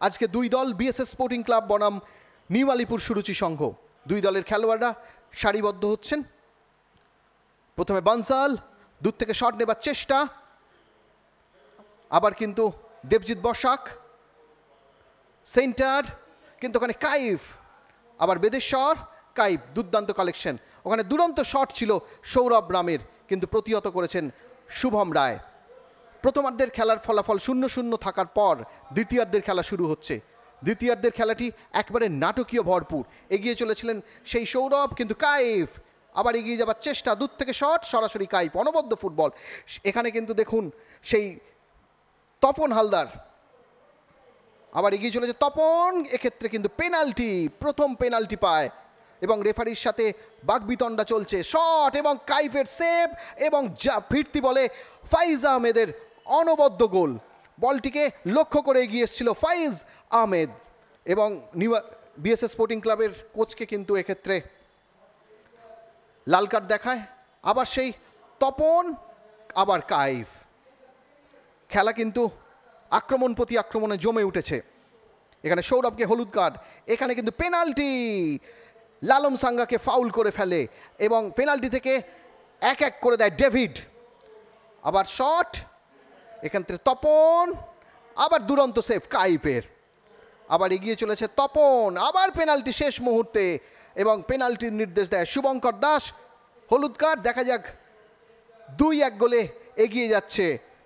আজকে দুই দল বিএসএস স্পোর্টিং ক্লাব বনাম নিউ আলিপুর সুরুচি সংঘ। দুই দলের খেলোয়াড়রা সারিবদ্ধ হচ্ছেন। প্রথমে বানসাল দূর থেকে শট নেবার চেষ্টা, আবার কিন্তু দেবজিৎ বসাক সেন্টার, কিন্তু ওখানে কাইফ, আবার বেদেশ্বর কাইফ, দুর্দান্ত কালেকশন। ওখানে দুরন্ত শট ছিল সৌরভ রামের, কিন্তু প্রতিহত করেছেন শুভম রায়। প্রথমার্ধের খেলার ফলাফল 0-0 থাকার পর দ্বিতীয়ার্ধের খেলা শুরু হচ্ছে। দ্বিতীয়ার্ধের খেলাটি একবারে নাটকীয় ভরপুর। এগিয়ে চলেছিলেন সেই সৌরভ, কিন্তু কাইফ আবার এগিয়ে যাবার চেষ্টা, দূর থেকে শট, সরাসরি কাইফ। অনবদ্য ফুটবল এখানে, কিন্তু দেখুন সেই তপন হালদার আবার এগিয়ে চলেছে। তপন এক্ষেত্রে কিন্তু পেনাল্টি, প্রথম পেনাল্টি পায় এবং রেফারির সাথে বাগবিতণ্ডা চলছে। শট এবং কাইফের সেভ এবং যা ফিরতি বলে ফাইজ আহমেদের অনবদ্য গোল। বলটিকে লক্ষ্য করে এগিয়ে এসেছিল ফাইজ আহমেদ এবং বিএসএস স্পোর্টিং ক্লাবের কোচকে কিন্তু এক্ষেত্রে লাল কার্ড দেখায়। আবার সেই তপন, আবার কাইফ। খেলা কিন্তু আক্রমণ প্রতি আক্রমণে জমে উঠেছে। এখানে সৌরভকে হলুদ কার্ড, এখানে কিন্তু পেনাল্টি, লালম সাঙ্গাকে ফাউল করে ফেলে এবং পেনাল্টি থেকে 1-1 করে দেয় ডেভিড। আবার শট, এখান থেকে তপন, আবার দুরন্ত সেভ কাইফের। আবার এগিয়ে চলেছে তপন, আবার পেনাল্টি শেষ মুহূর্তে এবং পেনাল্টির নির্দেশ দেয় শুভঙ্কর দাস। হলুদ কার্ড। দেখা যাক, 2-1 গোলে এগিয়ে যাচ্ছে,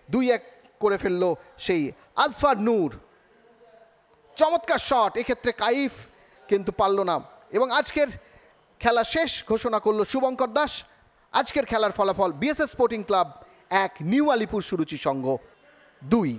2-1 করে ফেললো সেই আজফার নূর। চমৎকার শট, এক্ষেত্রে কাইফ কিন্তু পারল না এবং আজকের খেলা শেষ ঘোষণা করলো শুভঙ্কর দাস। আজকের খেলার ফলাফল BSS sporting club 1, new Alipur Suruchi Sangha 2।